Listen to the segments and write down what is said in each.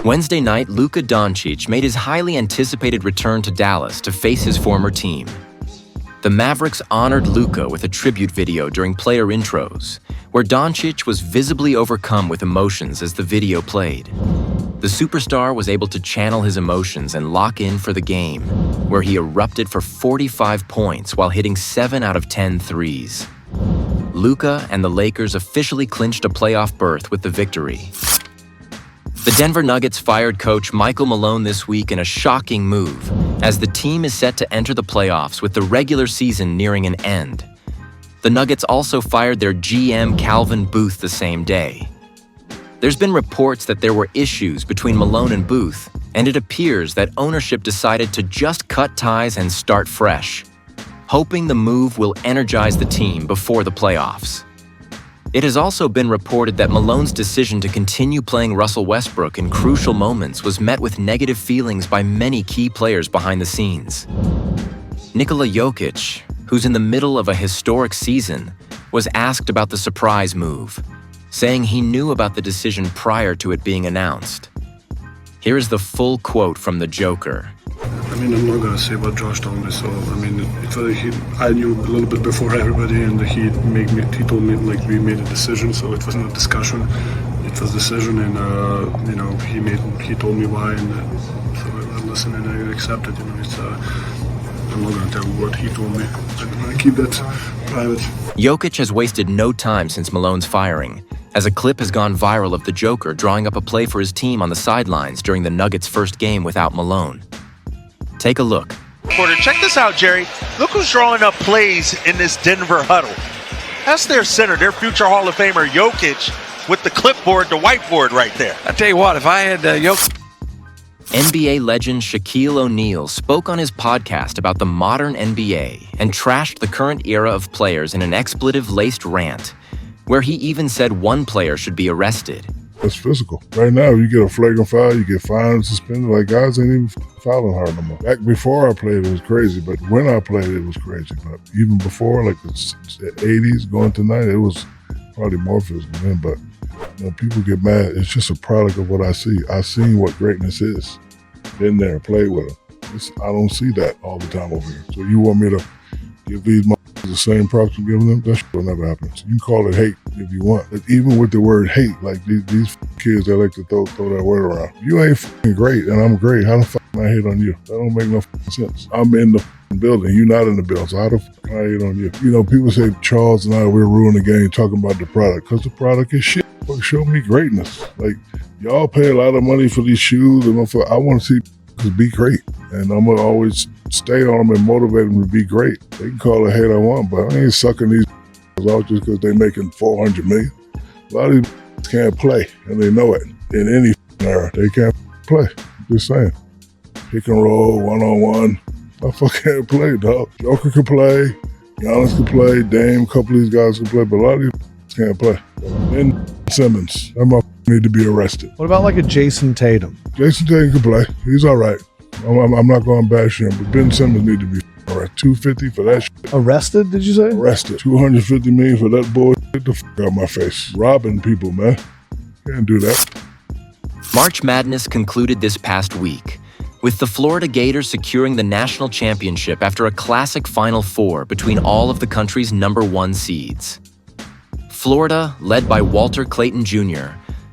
Wednesday night, Luka Doncic made his highly anticipated return to Dallas to face his former team. The Mavericks honored Luka with a tribute video during player intros, where Doncic was visibly overcome with emotions as the video played. The superstar was able to channel his emotions and lock in for the game, where he erupted for 45 points while hitting 7 out of 10 threes. Luka and the Lakers officially clinched a playoff berth with the victory. The Denver Nuggets fired coach Michael Malone this week in a shocking move, as the team is set to enter the playoffs with the regular season nearing an end. The Nuggets also fired their GM Calvin Booth the same day. There's been reports that there were issues between Malone and Booth, and it appears that ownership decided to just cut ties and start fresh, hoping the move will energize the team before the playoffs. It has also been reported that Malone's decision to continue playing Russell Westbrook in crucial moments was met with negative feelings by many key players behind the scenes. Nikola Jokic, who's in the middle of a historic season, was asked about the surprise move, saying he knew about the decision prior to it being announced. Here is the full quote from the Joker. I'm not going to say what Josh told me, so, I knew a little bit before everybody, and he told me, we made a decision, so it wasn't a discussion, it was a decision, and, he told me why, and so I listened and I accepted, I'm not going to tell what he told me, I'm going to keep that private. Jokic has wasted no time since Malone's firing, as a clip has gone viral of the Joker drawing up a play for his team on the sidelines during the Nuggets' first game without Malone. Take a look. Check this out, Jerry. Look who's drawing up plays in this Denver huddle. That's their center, their future Hall of Famer, Jokic, with the clipboard, the whiteboard right there. I tell you what, if I had Jokic... NBA legend Shaquille O'Neal spoke on his podcast about the modern NBA and trashed the current era of players in an expletive-laced rant, where he even said one player should be arrested. It's physical. Right now, you get a flagrant foul, you get fined, suspended. Like, guys ain't even fouling hard no more. Back before I played, it was crazy, but when I played, it was crazy. But even before, like the 80s going to 90s, it was probably more physical then. But people get mad. It's just a product of what I see. I seen what greatness is. Been there, played with them. I don't see that all the time over here. So you want me to give these the same props I'm giving them? That shit will never happen. So you can call it hate if you want. But even with the word hate, like these kids that like to throw that word around. You ain't fucking great and I'm great. How the fuck can I hate on you? That don't make no sense. I'm in the building. You're not in the building. So how the fuck can I hate on you? People say Charles and I, we're ruining the game talking about the product because the product is shit. Fuck, show me greatness. Like, y'all pay a lot of money for these shoes and I want to see be great. And I'm going to always stay on them and motivate them to be great. They can call it hate I want, but I ain't sucking these out just because they're making $400 million. A lot of these can't play, and they know it. In any era, they can't play. I'm just saying. Pick and roll, one-on-one. I fucking can't play, dog. Joker can play. Giannis can play. Dame, a couple of these guys can play, but a lot of these can't play. Ben Simmons, that motherfucker need to be arrested. What about like a Jason Tatum? Jason Tatum can play. He's all right. I'm not going to bash him, but Ben Simmons need to be all right. $250 for that shit. Arrested, did you say? Arrested. $250 million for that bullshit. Get the fuck out of my face. Robbing people, man. Can't do that. March Madness concluded this past week, with the Florida Gators securing the national championship after a classic Final Four between all of the country's #1 seeds. Florida, led by Walter Clayton Jr.,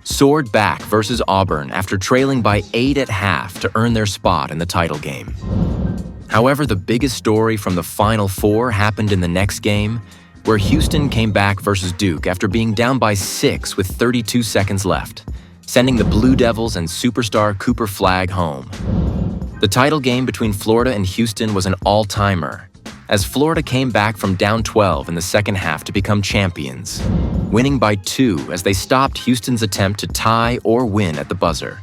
soared back versus Auburn after trailing by 8 at half to earn their spot in the title game. However, the biggest story from the Final Four happened in the next game, where Houston came back versus Duke after being down by 6 with 32 seconds left, sending the Blue Devils and superstar Cooper Flagg home. The title game between Florida and Houston was an all-timer, as Florida came back from down 12 in the second half to become champions, winning by 2 as they stopped Houston's attempt to tie or win at the buzzer.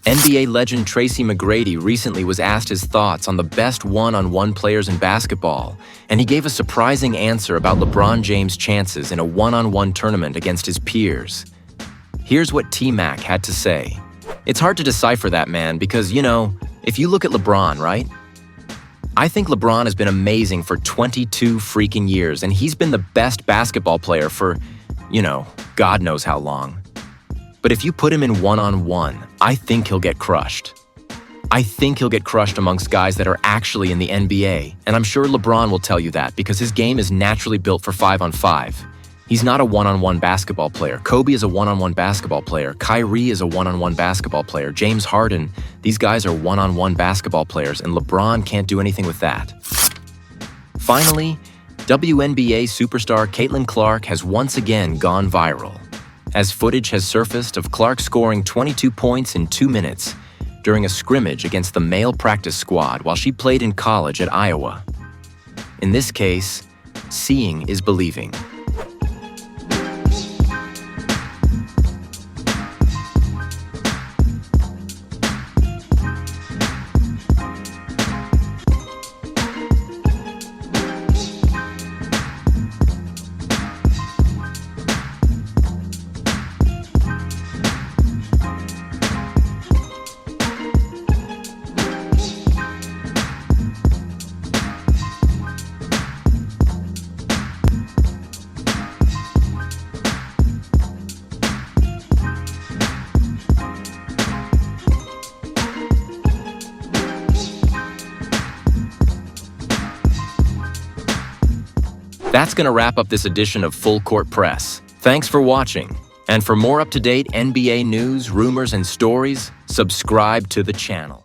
NBA legend Tracy McGrady recently was asked his thoughts on the best one-on-one players in basketball, and he gave a surprising answer about LeBron James' chances in a one-on-one tournament against his peers. Here's what T-Mac had to say. It's hard to decipher that, man, because, if you look at LeBron, right? I think LeBron has been amazing for 22 freaking years, and he's been the best basketball player for, God knows how long. But if you put him in one-on-one, I think he'll get crushed. I think he'll get crushed amongst guys that are actually in the NBA, and I'm sure LeBron will tell you that because his game is naturally built for 5-on-5. He's not a one-on-one basketball player. Kobe is a one-on-one basketball player. Kyrie is a one-on-one basketball player. James Harden, these guys are one-on-one basketball players, and LeBron can't do anything with that. Finally, WNBA superstar Caitlin Clark has once again gone viral, as footage has surfaced of Clark scoring 22 points in 2 minutes during a scrimmage against the male practice squad while she played in college at Iowa. In this case, seeing is believing. That's going to wrap up this edition of Full Court Press. Thanks for watching. And for more up-to-date NBA news, rumors, and stories, subscribe to the channel.